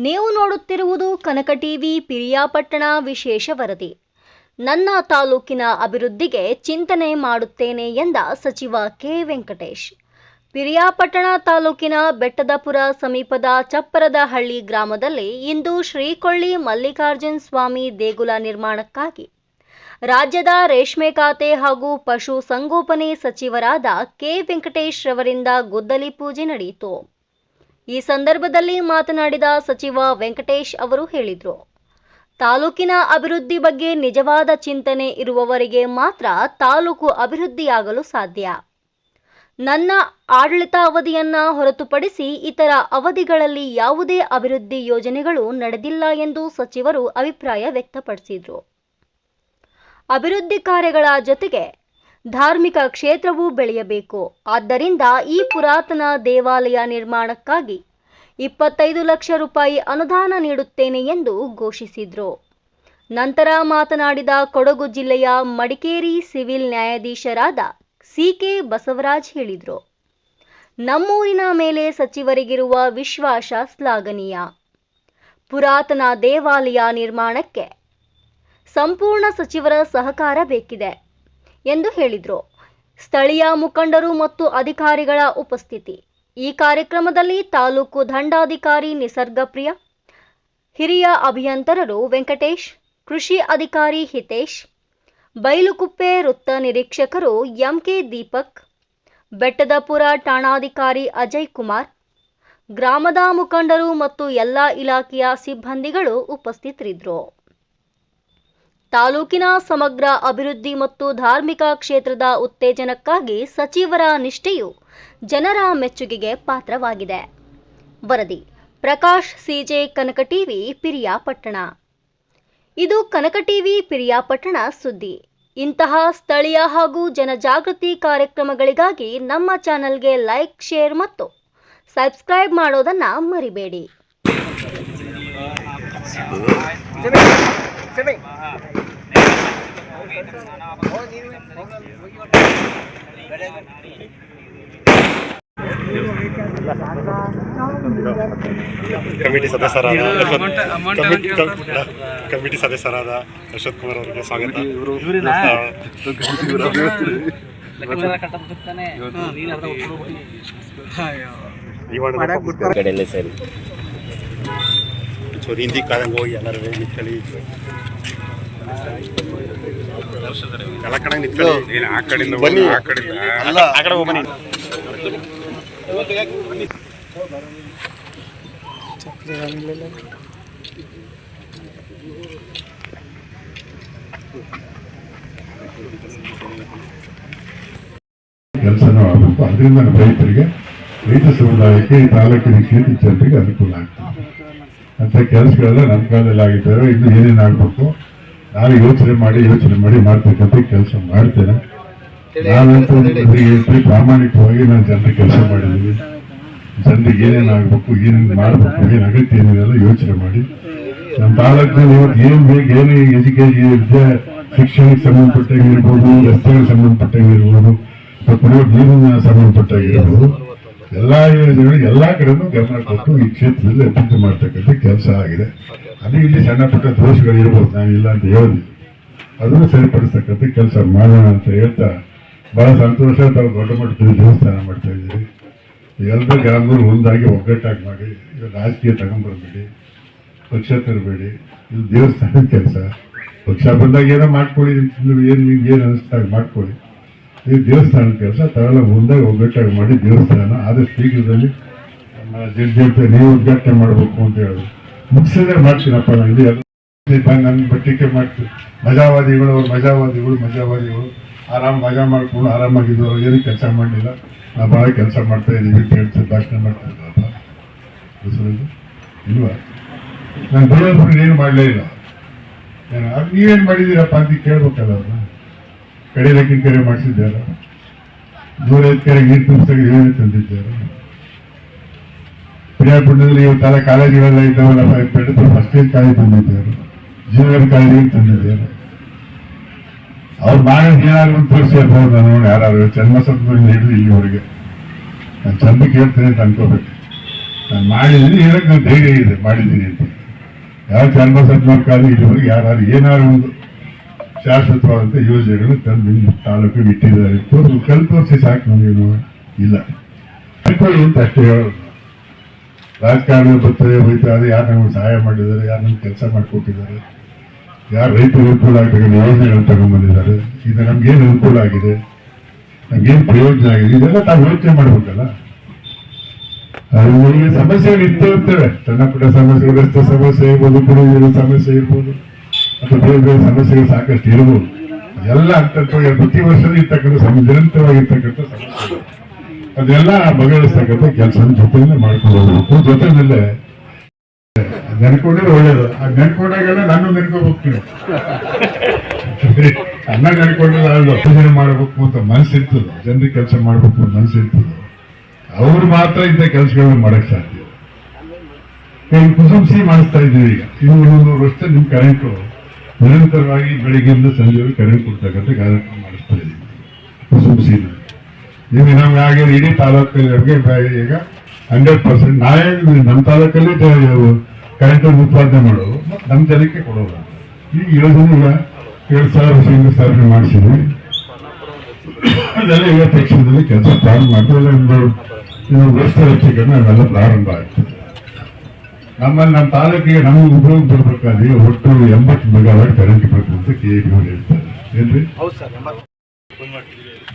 ನೀವು ನೋಡುತ್ತಿರುವುದು ಕನಕ ಟಿವಿ ಪಿರಿಯಾಪಟ್ಟಣ ವಿಶೇಷ ವರದಿ. ನನ್ನ ತಾಲೂಕಿನ ಅಭಿವೃದ್ಧಿಗೆ ಚಿಂತನೆ ಮಾಡುತ್ತೇನೆ ಎಂದ ಸಚಿವ ಕೆ. ವೆಂಕಟೇಶ್. ಪಿರಿಯಾಪಟ್ಟಣ ತಾಲೂಕಿನ ಬೆಟ್ಟದಪುರ ಸಮೀಪದ ಚಪ್ಪರದಹಳ್ಳಿ ಗ್ರಾಮದಲ್ಲಿ ಇಂದು ಶ್ರೀಕೊಳ್ಳಿ ಮಲ್ಲಿಕಾರ್ಜುನ ಸ್ವಾಮಿ ದೇಗುಲ ನಿರ್ಮಾಣಕ್ಕಾಗಿ ರಾಜ್ಯದ ರೇಷ್ಮೆ ಖಾತೆ ಹಾಗೂ ಪಶು ಸಂಗೋಪನೆ ಸಚಿವರಾದ ಕೆ. ವೆಂಕಟೇಶ್ ರವರಿಂದ ಗುದ್ದಲಿ ಪೂಜೆ ನಡೆಯಿತು. ಈ ಸಂದರ್ಭದಲ್ಲಿ ಮಾತನಾಡಿದ ಸಚಿವ ವೆಂಕಟೇಶ್ ಅವರು ಹೇಳಿದರು, ತಾಲೂಕಿನ ಅಭಿವೃದ್ಧಿ ಬಗ್ಗೆ ನಿಜವಾದ ಚಿಂತನೆ ಇರುವವರಿಗೆ ಮಾತ್ರ ತಾಲೂಕು ಅಭಿವೃದ್ಧಿಯಾಗಲು ಸಾಧ್ಯ. ನನ್ನ ಆಡಳಿತಾವಧಿಯನ್ನ ಹೊರತುಪಡಿಸಿ ಇತರ ಅವಧಿಗಳಲ್ಲಿ ಯಾವುದೇ ಅಭಿವೃದ್ಧಿ ಯೋಜನೆಗಳು ನಡೆದಿಲ್ಲ ಎಂದು ಸಚಿವರು ಅಭಿಪ್ರಾಯ ವ್ಯಕ್ತಪಡಿಸಿದರು. ಅಭಿವೃದ್ಧಿ ಕಾರ್ಯಗಳ ಜೊತೆಗೆ ಧಾರ್ಮಿಕ ಕ್ಷೇತ್ರವೂ ಬೆಳೆಯಬೇಕು. ಆದ್ದರಿಂದ ಈ ಪುರಾತನ ದೇವಾಲಯ ನಿರ್ಮಾಣಕ್ಕಾಗಿ 25 ಲಕ್ಷ ರೂಪಾಯಿ ಅನುದಾನ ನೀಡುತ್ತೇನೆ ಎಂದು ಘೋಷಿಸಿದರು. ನಂತರ ಮಾತನಾಡಿದ ಕೊಡಗು ಜಿಲ್ಲೆಯ ಮಡಿಕೇರಿ ಸಿವಿಲ್ ನ್ಯಾಯಾಧೀಶರಾದ ಸಿ.ಕೆ. ಬಸವರಾಜ್ ಹೇಳಿದರು, ನಮ್ಮೂರಿನ ಮೇಲೆ ಸಚಿವರಿಗಿರುವ ವಿಶ್ವಾಸ ಶ್ಲಾಘನೀಯ. ಪುರಾತನ ದೇವಾಲಯ ನಿರ್ಮಾಣಕ್ಕೆ ಸಂಪೂರ್ಣ ಸಚಿವರ ಸಹಕಾರ ಬೇಕಿದೆ ಎಂದು ಹೇಳಿದರು. ಸ್ಥಳೀಯ ಮುಖಂಡರು ಮತ್ತು ಅಧಿಕಾರಿಗಳ ಉಪಸ್ಥಿತಿ. ಈ ಕಾರ್ಯಕ್ರಮದಲ್ಲಿ ತಾಲೂಕು ದಂಡಾಧಿಕಾರಿ ನಿಸರ್ಗಪ್ರಿಯ, ಹಿರಿಯ ಅಭಿಯಂತರರು ವೆಂಕಟೇಶ್, ಕೃಷಿ ಅಧಿಕಾರಿ ಹಿತೇಶ್, ಬೈಲುಕುಪ್ಪೆ ವೃತ್ತ ನಿರೀಕ್ಷಕರು ಎಂಕೆ ದೀಪಕ್, ಬೆಟ್ಟದಪುರ ಠಾಣಾಧಿಕಾರಿ ಅಜಯ್ ಕುಮಾರ್, ಗ್ರಾಮದ ಮುಖಂಡರು ಮತ್ತು ಎಲ್ಲ ಇಲಾಖೆಯ ಸಿಬ್ಬಂದಿಗಳು ಉಪಸ್ಥಿತರಿದ್ದರು. ತಾಲೂಕಿನ ಸಮಗ್ರ ಅಭಿವೃದ್ಧಿ ಮತ್ತು ಧಾರ್ಮಿಕ ಕ್ಷೇತ್ರದ ಉತ್ತೇಜನಕ್ಕಾಗಿ ಸಚಿವರ ನಿಷ್ಠೆಯು ಜನರ ಮೆಚ್ಚುಗೆಗೆ ಪಾತ್ರವಾಗಿದೆ. ವರದಿ ಪ್ರಕಾಶ್ ಸಿಜೆ, ಕನಕ ಟಿವಿ ಪಿರಿಯಾಪಟ್ಟಣ. ಇದು ಕನಕ ಟಿವಿ ಪಿರಿಯಾಪಟ್ಟಣ ಸುದ್ದಿ. ಇಂತಹ ಸ್ಥಳೀಯ ಹಾಗೂ ಜನಜಾಗೃತಿ ಕಾರ್ಯಕ್ರಮಗಳಿಗಾಗಿ ನಮ್ಮ ಚಾನೆಲ್ಗೆ ಲೈಕ್, ಶೇರ್ ಮತ್ತು ಸಬ್ಸ್ಕ್ರೈಬ್ ಮಾಡೋದನ್ನ ಮರಿಬೇಡಿ. ಕಮಿಟಿ ಸದಸ್ಯರಾದ ಅಶ್ವಥ್ ಕುಮಾರ್ ಅವರಿಗೆ ಸ್ವಾಗತ. ಹಿಂದಿ ಕಾದಂಗೆ ಹೋಗಿ ಎಲ್ಲರೂ ನಿಂತ್ಕೊಳ್ಳಿ, ಎಲ್ಲ ಕಡೆ ನಿಂತ್ಕೊಳ್ಳಿ. ಆ ಕಡೆಯಿಂದ ಬನ್ನಿ, ಆ ಕಡೆ ಬನ್ನಿ. ಕೆಲಸನೂ ಆಗಬೇಕು. ಅದರಿಂದ ರೈತರಿಗೆ, ರೈತ ಸಮುದಾಯಕ್ಕೆ, ಈ ತಾಲೂಕಿನ ಕ್ಷೇತ್ರ ಜನರಿಗೆ ಅನುಕೂಲ ಆಗ್ತದೆ ಅಂತ ಕೆಲಸಗಳೆಲ್ಲ ನಮ್ಮ ಕಾಲದಲ್ಲಿ ಆಗಿದ್ದಾವೆ. ಇನ್ನು ಏನೇನು ಆಗಬೇಕು ನಾನು ಯೋಚನೆ ಮಾಡಿ ಮಾಡ್ತಕ್ಕಂಥ ಕೆಲಸ ಮಾಡ್ತೇನೆ. ನಾವಂತೂ ಹೇಳ್ತೀವಿ, ಪ್ರಾಮಾಣಿಕವಾಗಿ ನಾನು ಜನರಿಗೆ ಕೆಲಸ ಮಾಡಿದ್ದೀವಿ. ಜನರಿಗೆ ಏನೇನು ಆಗಬೇಕು, ಏನೇನು ಮಾಡಬೇಕು, ಏನು ಅಗತ್ಯ ಏನಿದೆಲ್ಲ ಯೋಚನೆ ಮಾಡಿ ನಮ್ಮ ತಾಲೂಕಿನಲ್ಲಿ ಇವತ್ತು ಏನು ಬೇಕು, ಏನು ಎಜುಕೇಶನ್, ವಿದ್ಯೆ, ಶಿಕ್ಷಣಕ್ಕೆ ಸಂಬಂಧಪಟ್ಟಾಗಿರ್ಬೋದು, ರಸ್ತೆಗಳಿಗೆ ಸಂಬಂಧಪಟ್ಟಾಗಿರ್ಬೋದು, ಕುಡಿಯೋ ನೀರಿನ ಸಂಬಂಧಪಟ್ಟಾಗಿರ್ಬೋದು, ಎಲ್ಲ ಯೋಜನೆಗಳಿಗೆ ಎಲ್ಲ ಕಡೆನೂ ಗಮನ ಕೊಟ್ಟು ಈ ಕ್ಷೇತ್ರದಲ್ಲಿ ಅಭಿವೃದ್ಧಿ ಮಾಡ್ತಕ್ಕಂಥ ಕೆಲಸ ಆಗಿದೆ. ಅದು ಇಲ್ಲಿ ಸಣ್ಣ ಪುಟ್ಟ ದೋಷಗಳಿರ್ಬೋದು, ನಾನಿಲ್ಲ ಅಂತ ಹೇಳಿದ್ವಿ, ಅದನ್ನು ಸರಿಪಡಿಸ್ತಕ್ಕಂಥ ಕೆಲಸ ಮಾಡೋಣ ಅಂತ ಹೇಳ್ತಾ ಬಹಳ ಸಂತೋಷ. ತಾವು ದೊಡ್ಡ ಮಟ್ಟದಲ್ಲಿ ದೇವಸ್ಥಾನ ಮಾಡ್ತಾ ಇದ್ದೀರಿ. ಎಲ್ಲ ಗ್ರಾಮದವರು ಒಂದಾಗಿ ಒಗ್ಗಟ್ಟಾಗಿ ಮಾಡಿ, ರಾಜಕೀಯ ತಗೊಂಡ್ಬರ್ಬೇಡಿ, ಪಕ್ಷ ತರಬೇಡಿ. ಇದು ದೇವಸ್ಥಾನದ ಕೆಲಸ. ಪಕ್ಷ ಬಂದಾಗ ಏನೋ ಮಾಡ್ಕೊಳ್ಳಿ, ಏನು ಅನಿಸ್ದಾಗ ಮಾಡ್ಕೊಳ್ಳಿ. ಇದು ದೇವಸ್ಥಾನದ ಕೆಲಸ. ತಾವೆಲ್ಲ ಒಂದಾಗಿ ಒಗ್ಗಟ್ಟಾಗಿ ಮಾಡಿ ದೇವಸ್ಥಾನ ಆದಷ್ಟು ಶೀಘ್ರದಲ್ಲಿ ನಮ್ಮ ಜಡ್ಜಿ ನೀವು ಉದ್ಘಾಟನೆ ಮಾಡಬೇಕು ಅಂತ ಹೇಳಿದ್ರು. ಮುಗಿಸಿದ್ರೆ ಮಾಡ್ತೀನಪ್ಪ. ನಾನು ಇದು ಎಲ್ಲ ನನ್ನ ಬಟ್ಟಿಕೆ ಮಾಡ್ತೀನಿ. ಮಜಾವಾದಿಗಳು ಆರಾಮ್ ಮಜಾ ಮಾಡ್ಕೊಂಡು ಆರಾಮಾಗಿದ್ದು, ಏನು ಕೆಲಸ ಮಾಡಲಿಲ್ಲ. ನಾವು ಭಾಳ ಕೆಲಸ ಮಾಡ್ತಾ ಇದ್ದೀವಿ ಅಂತ ಹೇಳ್ತಾರೆ, ಭಾಷಣ ಮಾಡ್ತಾ ಇದ್ದಾರಪ್ಪ. ಇಲ್ವಾ? ನಾನು ದೇವಸ್ಥಾನ ಏನು ಮಾಡಲೇ ಇಲ್ಲ. ನೀವೇನು ಮಾಡಿದ್ದೀರಪ್ಪ ಅಂತ ಕೇಳ್ಬೇಕಲ್ಲ. ಅವ್ರನ್ನ ಕಡಿಲಕ್ಕಿನ ಕೆರೆ ಮಾಡಿಸಿದ್ದಾರ, 105 ಕೆರೆಗೆ ನೀರು ತುಂಬಿಸಿದಾಗ ಏನೇ ತಂದಿದ್ದಾರೆ. ಪಿರಿಯಾಪಟ್ಟಣದಲ್ಲಿ ಇವತ್ತೆಲ್ಲ ಕಾಲೇಜುಗಳೆಲ್ಲ ಇದ್ದಾವಲ್ಲ, ಫಸ್ಟ್ ಏಡ್ ಕಾಲೇಜ್ ತಂದಿದ್ದಾರೆ, ಜೂನಿಯರ್ ಕಾಲೇಜಿಗೆ ತಂದಿದ್ದಾರೆ. ಅವ್ರು ಮಾಡಿದ ಏನಾದ್ರು ತೋರಿಸಿರ್ಬೋದು. ನಾನು ಯಾರು ಜನ್ಮಸತ್ವದಿಂದ ಹಿಡಿದು ಇಲ್ಲಿವರೆಗೆ ನಾನು ಚಂದ ಕೇಳ್ತೇನೆ ಅಂತ ಅನ್ಕೋಬೇಕು. ನಾನು ಮಾಡಿದ್ದೀನಿ, ಹೇಳಕ್ ನಾನು ಧೈರ್ಯ ಇದೆ ಮಾಡಿದ್ದೀನಿ ಅಂತ. ಯಾವ ಚನ್ನಬಸಪ್ಪನವ್ರ ಕಾಲ ಇದುವರೆಗೆ ಯಾರು ಏನಾದ್ರು ಒಂದು ಶಾಶ್ವತವಾದಂಥ ಯೋಜನೆಗಳು ತಂದು ನಿಮ್ಮ ತಾಲೂಕು ಇಟ್ಟಿದ್ದಾರೆ. ತೋರಿಸಿ ಸಾಕು ನಮಗೇನು ಇಲ್ಲ ಅನ್ಕೊಳ್ಳಿ ಅಂತ ಅಷ್ಟೇ ಹೇಳೋದು. ರಾಜಕಾರಣ ಬರ್ತದೆ ಹೋಯ್ತಾರೆ, ಯಾರು ನಮ್ಗೆ ಸಹಾಯ ಮಾಡಿದ್ದಾರೆ, ಯಾರು ನಮ್ಗೆ ಕೆಲಸ ಮಾಡಿಕೊಟ್ಟಿದ್ದಾರೆ, ಯಾರು ರೈತರಿಗೆ ಅನುಕೂಲ ಆಗಬೇಕು ಯೋಜನೆಗಳು ತಗೊಂಡ್ಬಂದಿದ್ದಾರೆ, ಇದು ನಮ್ಗೇನು ಅನುಕೂಲ ಆಗಿದೆ, ನಮ್ಗೇನು ಪ್ರಯೋಜನ ಆಗಿದೆ, ಇದೆಲ್ಲ ತಾವು ಯೋಚನೆ ಮಾಡ್ಬೇಕಲ್ಲ. ಈಗ ಸಮಸ್ಯೆಗಳು ಇರ್ತೇ ಇರ್ತವೆ, ಸಣ್ಣ ಪುಟ್ಟ ಸಮಸ್ಯೆಗಳು, ರಸ್ತೆ ಸಮಸ್ಯೆ ಇರ್ಬೋದು, ಕುಡಿಯುವ ಸಮಸ್ಯೆ ಇರ್ಬೋದು, ಅಥವಾ ಬೇರೆ ಬೇರೆ ಸಮಸ್ಯೆಗಳು ಸಾಕಷ್ಟು ಇರ್ಬೋದು. ಎಲ್ಲ ಅಂತಂತ ಪ್ರತಿ ವರ್ಷದೂ ಇರ್ತಕ್ಕಂಥ ನಿರಂತರವಾಗಿರ್ತಕ್ಕಂಥ ಸಮಸ್ಯೆಗಳು, ಅದೆಲ್ಲ ಬಗೆಹರಿಸ್ತಕ್ಕಂಥ ಕೆಲಸ ಜೊತೆಯಲ್ಲೇ ಮಾಡ್ಕೊಂಡು ಹೋಗ್ಬೇಕು. ಜೊತೆಯಲ್ಲೇ ನೆನ್ಕೊಂಡ್ರೆ ಒಳ್ಳೇದು. ಆ ನೆನ್ಕೊಂಡಾಗೆಲ್ಲ ನಾನು ನೆನ್ಕೋಬೇಕು. ಅನ್ನ ನೆನ್ಕೊಂಡ್ರೆ ಯೋಜನೆ ಮಾಡಬೇಕು ಅಂತ ಮನಸ್ಸಿರ್ತದೆ, ಜನರಿಗೆ ಕೆಲಸ ಮಾಡ್ಬೇಕು ಅಂತ ಮನಸ್ಸಿರ್ತದೆ, ಅವ್ರು ಮಾತ್ರ ಇಂಥ ಕೆಲಸಗಳನ್ನ ಮಾಡಕ್ ಸಾಧ್ಯ. ಈಗ ಕುಸುಂಸಿ ಮಾಡಿಸ್ತಾ ಇದ್ದೀವಿ. ಈಗ 200 ವರ್ಷ ನಿಮ್ ಕರೆಂಟು ನಿರಂತರವಾಗಿ ಬೆಳಿಗ್ಗೆಯಿಂದ ಸಂಜೆವರೆಗೆ ಕರೆಂಟ್ ಕೊಡ್ತಕ್ಕಂಥ ಕಾರ್ಯಕ್ರಮ ಮಾಡಿಸ್ತಾ ಇದ್ದೀವಿ ಕುಸುಂಸಿನ. ಈಗ ನಮ್ಗೆ ಹಾಗೆ ಇಡೀ ತಾಲೂಕಲ್ಲಿ ನಮಗೆ ಈಗ 100% ನಾವೇ ನಮ್ಮ ತಾಲೂಕಲ್ಲಿ ಕರೆಂಟ್ ಉತ್ಪಾದನೆ ಮಾಡೋದು, ನಮ್ಮ ಜನಕ್ಕೆ ಕೊಡೋದು. ಈ ಯೋಜನೆ ಈಗ 2,000 ಸ್ಥಾಪನೆ ಮಾಡಿಸಿದ್ವಿ. ಅದೆಲ್ಲ ಈಗ ತಕ್ಷಣದಲ್ಲಿ ಕೆಲಸ ಪ್ರಾರಂಭ ಮಾಡ್ತೀವಿ. ಒಂದು ವರ್ಷ ಹೆಚ್ಚಿಗೆ ನಾವೆಲ್ಲ ಪ್ರಾರಂಭ ಆಗ್ತದೆ. ನಮ್ಮಲ್ಲಿ ನಮ್ಮ ತಾಲೂಕಿಗೆ ನಮ್ಗೆ ಉಪಯೋಗ ಬರ್ಬೇಕಾದ್ರೆ ಒಟ್ಟು 80 ಮೆಗಾವಾಟ್ ಕರೆಂಟ್ ಬೇಕು ಅಂತ KEB ಹೇಳ್ತಾರೆ. ಏನ್ರಿ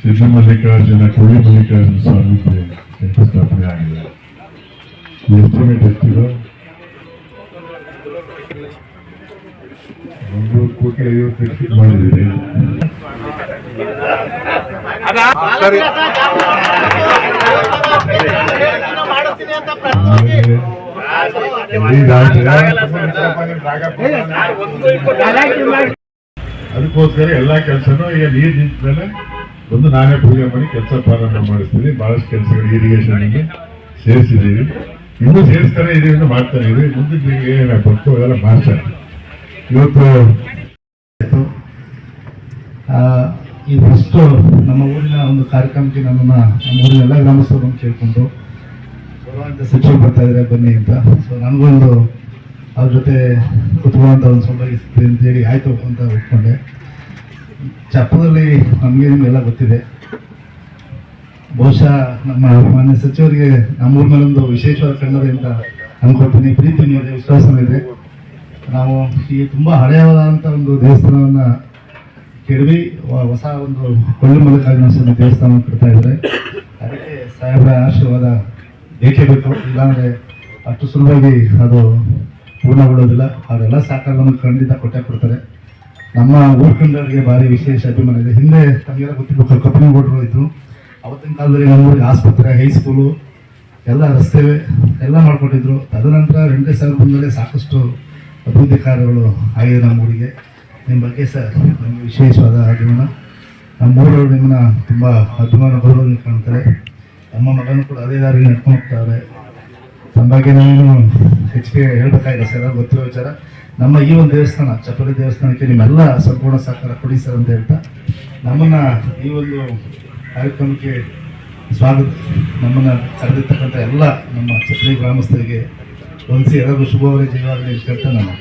ಸಿದ್ದಮಲ್ಲಿಕಾರ್ಜುನ ಕೋಳಿ ಮಲ್ಲಿಕಾರ್ಜುನ ಸ್ವಾಮಿ ಶಂಕುಸ್ಥಾಪನೆ ಆಗಿದೆ. ಎಸ್ಟಿಮೇಟ್ ಎಷ್ಟಿದೆ? 1,50,50,000 ಮಾಡಿದ್ದೀರಿ. ಅದಕ್ಕೋಸ್ಕರ ಎಲ್ಲಾ ಕೆಲಸನೂ ಈಗ ನೀರು ನಿಂತಮೇಲೆ ಒಂದು ನಾನೇ ಪೂಜೆ ಮಾಡಿ ಕೆಲಸ ಪ್ರಾರಂಭ ಮಾಡಿಸ್ತೀನಿ. ಬಹಳಷ್ಟು ಕೆಲಸಗಳು ಇರಿಗೇಷನ್ ಸೇರಿಸಿದ್ದೀವಿ, ಇನ್ನೂ ಸೇರಿಸ್ತಾನೆ ಇದರಿಂದ ಮಾಡ್ತಾನೆ ಇದೀವಿ. ಮುಂದಕ್ಕೆ ಏನಾಗಬೇಕು ಅದೆಲ್ಲ ಮಾಡ್ತಾರೆ. ಇವತ್ತು ಈ ಫಸ್ಟು ನಮ್ಮ ಊರಿನ ಒಂದು ಕಾರ್ಯಕ್ರಮಕ್ಕೆ ನಮ್ಮ ಊರಿನ ಎಲ್ಲ ಗ್ರಾಮಸ್ಥರು ಕೇಳ್ಕೊಂಡು ಬರುವಂಥ ಸಚಿವರು ಬರ್ತಾ ಇದ್ದಾರೆ ಬನ್ನಿ ಅಂತ. ಸೊ ನನಗೊಂದು ಅವ್ರ ಜೊತೆ ಕುತ್ಕೊಳ್ಳುವಂಥ ಒಂದು ಸ್ವಲ್ಪ ಅಂತೇಳಿ ಆಯಿತು ಅಂತ ಒಪ್ಕೊಂಡೆ. ಚಪ್ಪದಲ್ಲಿ ನಮಗೆ ನಿಮಗೆಲ್ಲ ಗೊತ್ತಿದೆ. ಬಹುಶಃ ನಮ್ಮ ಮಾನ್ಯ ಸಚಿವರಿಗೆ ನಮ್ಮೂರ ಮೇಲೊಂದು ವಿಶೇಷವಾದ ಕನ್ನಡ ಅಂತ ಅನ್ಕೊಳ್ತೀನಿ. ಪ್ರೀತಿ ಇದೆ, ವಿಶ್ವಾಸವಿದೆ. ನಾವು ಈ ತುಂಬ ಹಳೆಯವಾದಂಥ ಒಂದು ದೇವಸ್ಥಾನವನ್ನು ಕೆಡವಿ ಹೊಸ ಒಂದು ಕೊಳ್ಳಿ ಮಲ್ಲಿಕಾರ್ಜುನ ಸ್ವಾಮಿ ದೇವಸ್ಥಾನ ಕಟ್ತಾ ಇದ್ದಾರೆ. ಅದಕ್ಕೆ ಸಾಹೇಬರ ಆಶೀರ್ವಾದ ಬೇಕೇ ಬೇಕು, ಇಲ್ಲಾಂದರೆ ಅಷ್ಟು ಸುಲಭವಾಗಿ ಅದು ಪೂರ್ಣಗೊಳ್ಳೋದಿಲ್ಲ. ಅವರೆಲ್ಲ ಸಹಕಾರವನ್ನು ಖಂಡಿತ ಕೊಟ್ಟೆ ಕೊಡ್ತಾರೆ. ನಮ್ಮ ಊರ್ಕಂಡರಿಗೆ ಭಾರಿ ವಿಶೇಷ ಅಭಿಮಾನ ಇದೆ. ಹಿಂದೆ ತಮಗೆಲ್ಲ ಗೊತ್ತಿರಬೇಕು, ಕಪ್ಪನಗೌಡರು ಇದ್ರು. ಅವತ್ತಿನ ಕಾಲದಲ್ಲಿ ನಮ್ಮೂರಿಗೆ ಆಸ್ಪತ್ರೆ, ಹೈಸ್ಕೂಲು ಎಲ್ಲ ರಸ್ತೆ ಎಲ್ಲ ಮಾಡಿಕೊಟ್ಟಿದ್ರು. ತದನಂತರ 2000 ಬಂದಲೇ ಸಾಕಷ್ಟು ಅಭಿವೃದ್ಧಿ ಕಾರ್ಯಗಳು ಆಗಿದೆ ನಮ್ಮೂರಿಗೆ. ನಿಮ್ಮ ಬಗ್ಗೆ ಸರ್ ನಮಗೆ ವಿಶೇಷವಾದ ಅಭಿಮಾನ. ನಮ್ಮೂರವರು ನಿಮ್ಮನ್ನ ತುಂಬ ಅಭಿಮಾನ ಗೌರವದಿಂದ ಕಾಣ್ತಾರೆ. ನಮ್ಮ ಮಗನೂ ಕೂಡ ಅದೇ ದಾರಿ ನಡ್ಕೊಂಡು ಹೋಗ್ತಾರೆ. ನಮ್ಮ ಬಗ್ಗೆ ನಾನು ಹೆಚ್ಚಿಗೆ ಹೇಳ್ಬೇಕಾಗಿಲ್ಲ ಸರ್, ಗೊತ್ತಿರೋ ವಿಚಾರ. ನಮ್ಮ ಈ ಒಂದು ದೇವಸ್ಥಾನ, ಚಪ್ಪಲಿ ದೇವಸ್ಥಾನಕ್ಕೆ ನಿಮ್ಮೆಲ್ಲ ಸಂಪೂರ್ಣ ಸಹಕಾರ ಕೊಡಿ ಸರ್ ಅಂತ ಹೇಳ್ತಾ, ನಮ್ಮನ್ನು ಈ ಒಂದು ಕಾರ್ಯಕ್ರಮಕ್ಕೆ ಸ್ವಾಗತ, ನಮ್ಮನ್ನು ಕರೆದಿರ್ತಕ್ಕಂಥ ಎಲ್ಲ ನಮ್ಮ ಚಪ್ಪಲಿ ಗ್ರಾಮಸ್ಥರಿಗೆ ಒಂದ್ಸಿ ಎಲ್ಲರಿಗೂ ಶುಭವರೇ ಜೀವಾಗಲಿ ಅಂತ ಹೇಳ್ತಾ ನಾನು